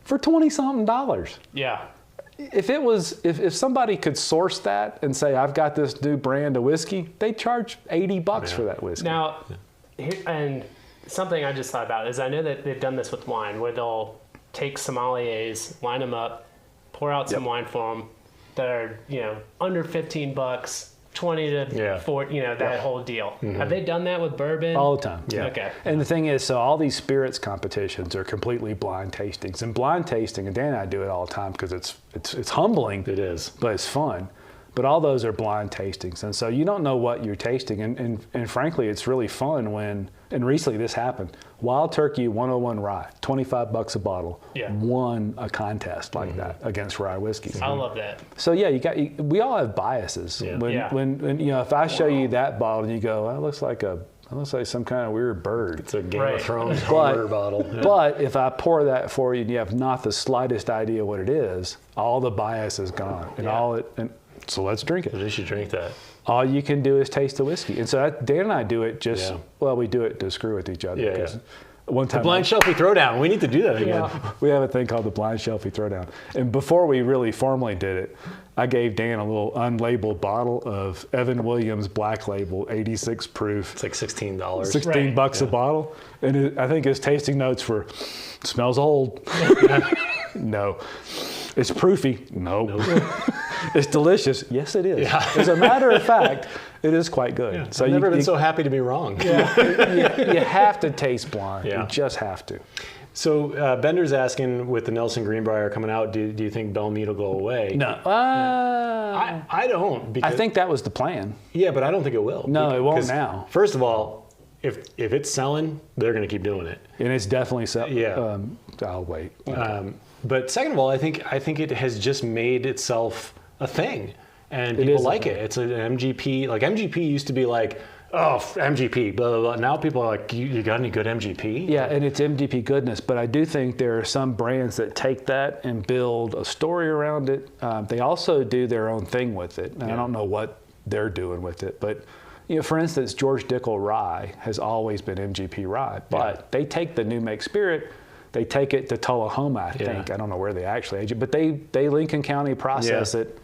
Speaker 1: for $20-something.
Speaker 3: Yeah.
Speaker 1: If somebody could source that and say, I've got this new brand of whiskey, they'd charge $80 for that whiskey.
Speaker 3: Now, and something I just thought about is I know that they've done this with wine, where they'll take sommeliers, line them up, pour out some wine for them that are under $15. 20 to 40, that whole deal. Mm-hmm. Have they done that with bourbon?
Speaker 1: All the time.
Speaker 2: Yeah.
Speaker 3: Okay.
Speaker 1: And the thing is, so all these spirits competitions are completely blind tastings. And blind tasting, and Dan and I do it all the time because it's humbling.
Speaker 2: It is.
Speaker 1: But it's fun. But all those are blind tastings. And so you don't know what you're tasting. And frankly, it's really fun when, and recently this happened, Wild Turkey 101 Rye, $25 a bottle, won a contest like that against rye whiskey.
Speaker 3: I love that.
Speaker 1: So we all have biases. Yeah. When if I show you that bottle and you go, well, it looks like some kind of weird bird.
Speaker 2: It's a Game of Thrones bottle. Yeah.
Speaker 1: But if I pour that for you and you have not the slightest idea what it is, all the bias is gone. And so let's drink it.
Speaker 2: You should drink that.
Speaker 1: All you can do is taste the whiskey. And so Dan and I do it we do it to screw with each other.
Speaker 2: Yeah.
Speaker 1: One time,
Speaker 2: the blind shelfie throwdown. We need to do that again.
Speaker 1: We have a thing called the blind shelfie throwdown. And before we really formally did it, I gave Dan a little unlabeled bottle of Evan Williams Black Label, 86 proof.
Speaker 2: It's like $16.
Speaker 1: $16 a bottle. And I think his tasting notes were, smells old. No. It's proofy. No. It's delicious. Yes, it is.
Speaker 2: Yeah.
Speaker 1: As a matter of fact, it is quite good.
Speaker 2: Yeah. So I've never been so happy to be wrong.
Speaker 1: You have to taste blind.
Speaker 2: Yeah.
Speaker 1: You just have to.
Speaker 2: So Bender's asking, with the Nelson Greenbrier coming out, do you think Belle Mead will go away?
Speaker 1: No.
Speaker 2: I don't. Because,
Speaker 1: I think that was the plan.
Speaker 2: Yeah, but I don't think it will.
Speaker 1: No, it won't
Speaker 2: Because,
Speaker 1: now.
Speaker 2: First of all, if it's selling, they're going to keep doing it.
Speaker 1: And it's definitely so.
Speaker 2: Yeah.
Speaker 1: I'll wait.
Speaker 2: But second of all, I think it has just made itself a thing, and people like it. It's an MGP. Like MGP used to be like, oh, MGP, blah, blah, blah. Now people are like, you got any good MGP?
Speaker 1: Yeah, and it's MGP goodness, but I do think there are some brands that take that and build a story around it. They also do their own thing with it, and I don't know what they're doing with it. But, for instance, George Dickel rye has always been MGP rye, but they take the new make spirit, they take it to Tullahoma, I think. I don't know where they actually age it, but they Lincoln County process it.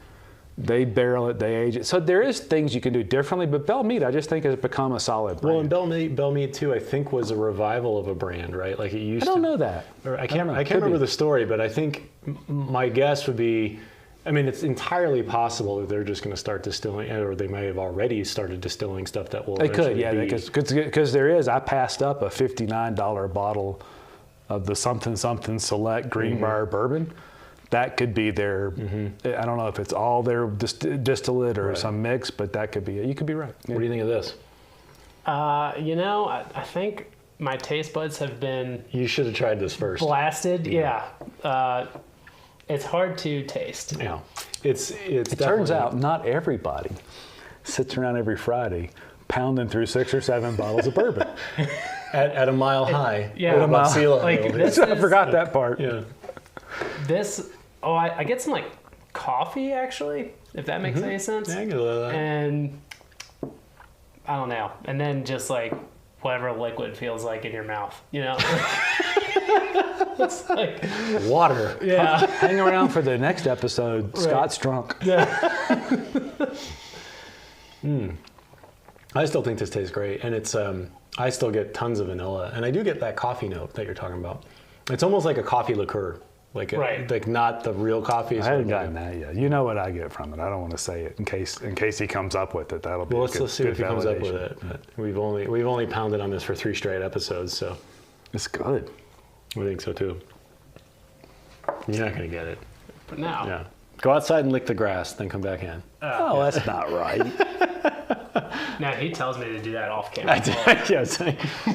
Speaker 1: They barrel it, they age it. So there is things you can do differently, but Belle Mead, I just think, has become a solid brand.
Speaker 2: Well, and Belle Mead too, I think, was a revival of a brand, right? Like it used to.
Speaker 1: I don't know that.
Speaker 2: I can't remember the story, but I think my guess would be, it's entirely possible that they're just going to start distilling, or they may have already started distilling stuff that will.
Speaker 1: They could, because there is. I passed up a $59 bottle of the something Select Greenbrier bourbon. That could be their, I don't know if it's all their distillate or some mix, but that could be it. You could be right.
Speaker 2: What do you think of this?
Speaker 3: I think my taste buds have been...
Speaker 2: You should have tried this first.
Speaker 3: Blasted, yeah. It's hard to taste.
Speaker 2: Yeah.
Speaker 1: It turns out not everybody sits around every Friday pounding through 6 or 7 bottles of bourbon.
Speaker 2: At a mile high.
Speaker 3: Yeah.
Speaker 2: At a mile sea level.
Speaker 1: I forgot that part.
Speaker 2: Yeah.
Speaker 3: I get some coffee actually, if that makes any sense.
Speaker 2: Yeah, I get a little of that.
Speaker 3: And I don't know. And then just whatever liquid feels like in your mouth, It's like
Speaker 2: water.
Speaker 3: Yeah.
Speaker 1: Hang around for the next episode. Right. Scott's drunk.
Speaker 3: Yeah.
Speaker 2: I still think this tastes great, and it's I still get tons of vanilla, and I do get that coffee note that you're talking about. It's almost like a coffee liqueur. Like not the real coffee.
Speaker 1: I haven't gotten that yet. You know what I get from it. I don't want to say it in case he comes up with it. That'll be
Speaker 2: let's see if he comes up with it. But we've only pounded on this for 3 straight episodes, so
Speaker 1: it's good.
Speaker 2: We think so too. You're not gonna get it.
Speaker 3: But now.
Speaker 2: Yeah. Go outside and lick the grass, then come back in.
Speaker 1: That's not right.
Speaker 3: No, he tells me to do that off camera.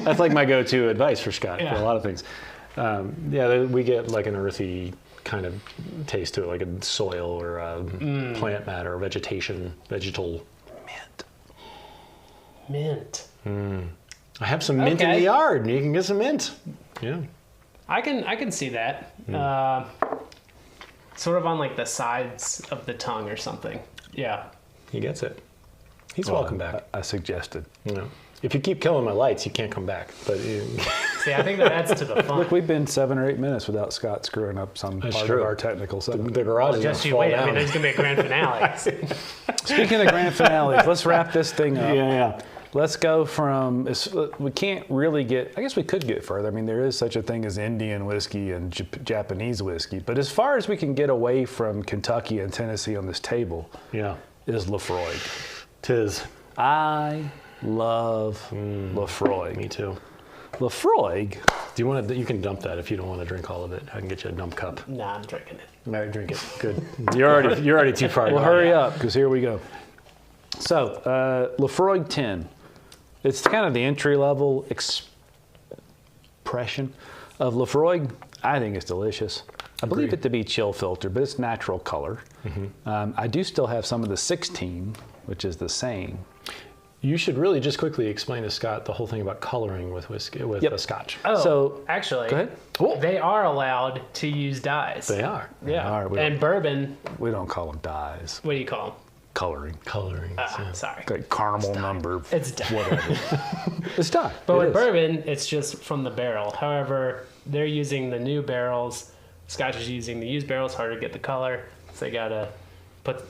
Speaker 2: That's like my go-to advice for Scott for a lot of things. We get like an earthy kind of taste to it, like a soil or plant matter, vegetal
Speaker 3: mint.
Speaker 2: I have some mint in the yard. You can get some mint. Yeah,
Speaker 3: I can see that. Sort of on the sides of the tongue or something. Yeah,
Speaker 2: he gets it. He's welcome back.
Speaker 1: I suggested.
Speaker 2: If you keep killing my lights, you can't come back. But
Speaker 3: see, I think that adds to the fun.
Speaker 1: Look, we've been 7 or 8 minutes without Scott screwing up some part of our technical stuff.
Speaker 2: The garage is
Speaker 3: just you wait.
Speaker 2: Down.
Speaker 3: There's gonna be a grand finale.
Speaker 1: Speaking of grand finales, let's wrap this thing up.
Speaker 2: Yeah.
Speaker 1: Let's go from. We can't really get. I guess we could get further. There is such a thing as Indian whiskey and Japanese whiskey, but as far as we can get away from Kentucky and Tennessee on this table, is Laphroaig.
Speaker 2: 'Tis.
Speaker 1: I love Laphroaig.
Speaker 2: Me too.
Speaker 1: Laphroaig.
Speaker 2: Do you want to? You can dump that if you don't want to drink all of it. I can get you a dump cup.
Speaker 3: Nah, I'm drinking it.
Speaker 2: All right, drink it. Good. You're already too far.
Speaker 1: Well, hurry up, because here we go. So, Laphroaig 10. It's kind of the entry-level expression of Laphroaig. I think it's delicious. I believe it to be chill filtered, but it's natural color. I do still have some of the 16, which is the same.
Speaker 2: You should really just quickly explain to Scott the whole thing about coloring with whiskey, with a Scotch.
Speaker 3: Oh,
Speaker 1: so
Speaker 3: actually,
Speaker 1: go ahead.
Speaker 3: They are allowed to use dyes.
Speaker 2: They are.
Speaker 3: Yeah.
Speaker 1: They are.
Speaker 3: And bourbon.
Speaker 1: We don't call them dyes.
Speaker 3: What do you call them?
Speaker 1: Coloring.
Speaker 3: Sorry.
Speaker 1: Like caramel number.
Speaker 3: It's dye.
Speaker 1: Whatever. It's dye.
Speaker 3: But with bourbon, it's just from the barrel. However, they're using the new barrels. Scotch is using the used barrels, harder to get the color. So they gotta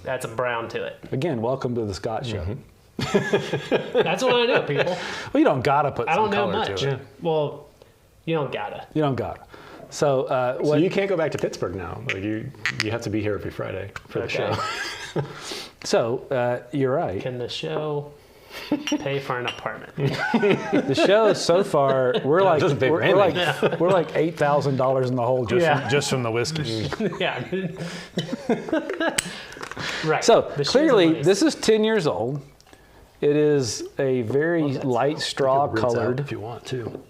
Speaker 3: add some brown to it.
Speaker 1: Again, welcome to the Scott Show.
Speaker 3: That's what I know, people.
Speaker 1: Well, you don't gotta put some color
Speaker 3: much.
Speaker 1: to it.
Speaker 3: Well, you don't gotta.
Speaker 1: You don't gotta. So,
Speaker 2: so you can't go back to Pittsburgh now. Like you have to be here every Friday for the show.
Speaker 1: So you're right.
Speaker 3: Can the show pay for an apartment.
Speaker 1: The show so far, we're like
Speaker 2: doesn't pay for
Speaker 1: we're like
Speaker 2: anything.
Speaker 1: we're like $8,000 in the hole just from the whiskey.
Speaker 3: Yeah. Right.
Speaker 1: So
Speaker 3: The shoes
Speaker 1: clearly,
Speaker 3: and lace.
Speaker 1: this is 10 years old. It is a very light straw
Speaker 2: Rinse out
Speaker 1: colored
Speaker 2: if you want to.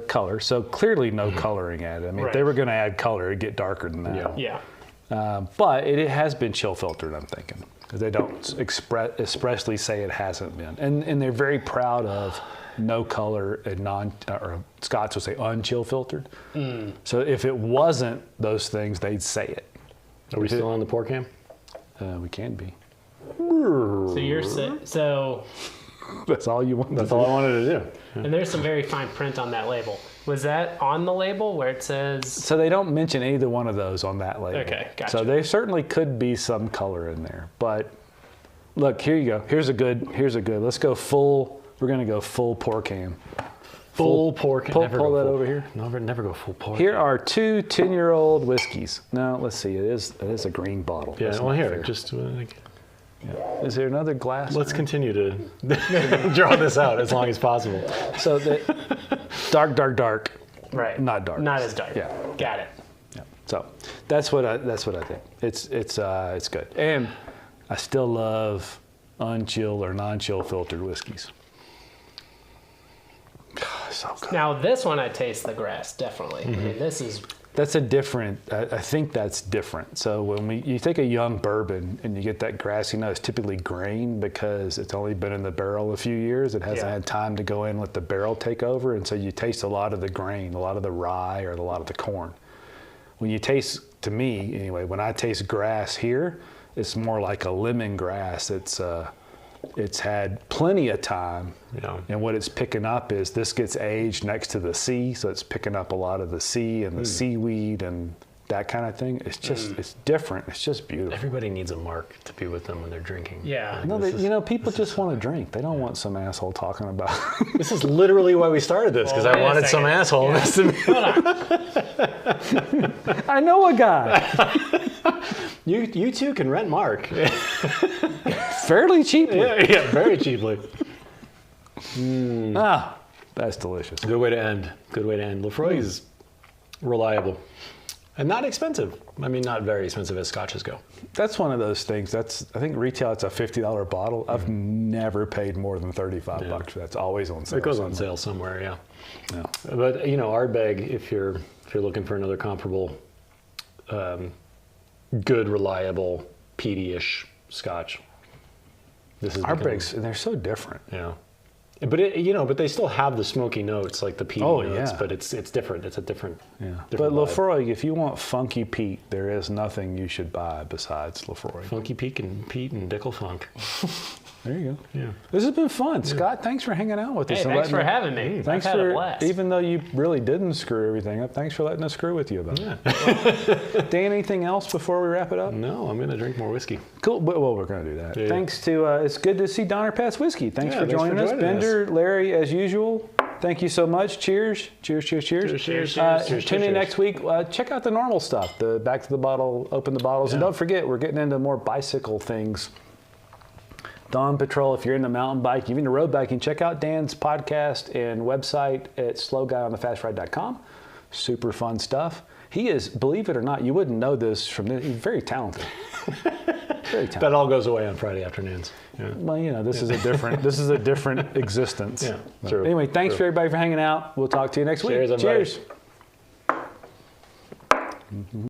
Speaker 1: color. So clearly, no coloring added. I mean, if they
Speaker 3: Right.
Speaker 1: were going to add color, it'd get darker than that.
Speaker 2: Yeah.
Speaker 3: Yeah.
Speaker 1: But it has been chill filtered, I'm thinking, because they don't expressly say it hasn't been. And they're very proud of no color and or Scots will say unchill filtered. So if it wasn't those things, they'd say it.
Speaker 2: Are we still on the pour cam?
Speaker 1: We can be.
Speaker 3: So you're so,
Speaker 1: That's all you want.
Speaker 2: That's all I wanted to do.
Speaker 3: and there's some very fine print on that label. Was that on the label where it says?
Speaker 1: So they don't mention either one of those on that label.
Speaker 3: Okay, gotcha.
Speaker 1: So there certainly could be some color in there. But look, here you go. Here's a good. Let's go full. We're going to go full pour cam.
Speaker 2: Full pour cam.
Speaker 1: Pull
Speaker 2: Never go
Speaker 1: that
Speaker 2: full-
Speaker 1: over here.
Speaker 2: Never go full pour.
Speaker 1: Here are two 10-year-old whiskeys. Now, let's see. It is a green bottle.
Speaker 2: Yeah,
Speaker 1: That's
Speaker 2: well,
Speaker 1: not
Speaker 2: here,
Speaker 1: fair.
Speaker 2: just
Speaker 1: Is there another glass?
Speaker 2: let's continue to draw this out as long as possible.
Speaker 1: So the dark.
Speaker 3: Right.
Speaker 1: Not dark.
Speaker 3: Not as dark.
Speaker 1: Yeah.
Speaker 3: Got it.
Speaker 1: Yeah. So that's what I think. It's good. And I still love unchill or non-chill filtered whiskeys. God, so good.
Speaker 3: Now this one I taste the grass definitely. I mean, this is
Speaker 1: That's a different. I think that's different. So when you take a young bourbon and you get that grassy note, it's typically grain because it's only been in the barrel a few years. It hasn't
Speaker 3: Yeah.
Speaker 1: had time to go in, let the barrel take over, and so you taste a lot of the grain, a lot of the rye, or a lot of the corn. When you taste, to me anyway, when I taste grass here, it's more like a lemongrass. It's had plenty of time,
Speaker 2: Yeah.
Speaker 1: and what it's picking up is this gets aged next to the sea, so it's picking up a lot of the sea and the seaweed and that kind of thing. It's just it's different. It's just beautiful.
Speaker 2: Everybody needs a mark to be with them when they're drinking.
Speaker 3: yeah.
Speaker 1: No, people just want to drink. They don't want some asshole talking about.
Speaker 2: This is literally why we started this, because
Speaker 3: Well,
Speaker 2: I
Speaker 3: wait a
Speaker 2: wanted some
Speaker 3: second.
Speaker 2: asshole next to me.
Speaker 1: I know a guy
Speaker 2: You too can rent Mark.
Speaker 1: fairly cheaply.
Speaker 2: yeah, very cheaply.
Speaker 1: Ah, that's delicious.
Speaker 2: Good way to end. Laphroaig is reliable and not expensive. I mean, not very expensive as scotches go.
Speaker 1: That's one of those things. I think retail. It's a $50 bottle. I've never paid more than $35 for that. It's always on sale.
Speaker 2: It goes on sale somewhere, yeah.
Speaker 1: Yeah.
Speaker 2: But Ardbeg, if you're looking for another comparable, good, reliable, peaty-ish scotch, this is
Speaker 1: Ardbegs, they're so different.
Speaker 2: Yeah, but but they still have the smoky notes, like the peaty notes.
Speaker 1: yeah.
Speaker 2: But it's different. It's a different.
Speaker 1: Yeah. But
Speaker 2: different vibe.
Speaker 1: Laphroaig, if you want funky peat, there is nothing you should buy besides Laphroaig.
Speaker 2: Funky Peak and Pete and Dickel Funk.
Speaker 1: There you go.
Speaker 2: Yeah.
Speaker 1: This has been fun. Scott, thanks for hanging out with us.
Speaker 3: Hey,
Speaker 1: and
Speaker 3: thanks
Speaker 1: letting
Speaker 3: for
Speaker 1: us-
Speaker 3: having me.
Speaker 1: Thanks
Speaker 3: I've had a
Speaker 1: for,
Speaker 3: blast.
Speaker 1: even though you really didn't screw everything up, thanks for letting us screw with you about it. Dan, anything else before we wrap it up?
Speaker 2: No, I'm gonna drink more whiskey.
Speaker 1: Cool. Well, we're going to do that.
Speaker 2: Yeah.
Speaker 1: Thanks to, it's good to see Donner Pass Whiskey. Thanks
Speaker 2: Yeah,
Speaker 1: for
Speaker 2: thanks for
Speaker 1: joining us.
Speaker 2: joining us.
Speaker 1: Bender, Larry, as usual, thank you so much. Cheers. Cheers.
Speaker 2: Cheers, cheers, cheers,
Speaker 1: Tune in
Speaker 2: cheers.
Speaker 1: next week. Check out the normal stuff, the back to the bottle, open the bottles. And
Speaker 2: Yeah.
Speaker 1: don't forget, we're getting into more bicycle things. Dawn Patrol, if you're into mountain biking, even into road biking, check out Dan's podcast and website at slowguyonthefast.com. Super fun stuff. He is, believe it or not, you wouldn't know this from this, he's very talented. Very talented.
Speaker 2: That all goes away on Friday afternoons. Yeah.
Speaker 1: Well, this is a different existence.
Speaker 2: Yeah,
Speaker 1: So
Speaker 2: true,
Speaker 1: anyway, thanks
Speaker 2: true.
Speaker 1: for everybody for hanging out. We'll talk to you next week.
Speaker 2: Cheers, everybody.
Speaker 1: Cheers.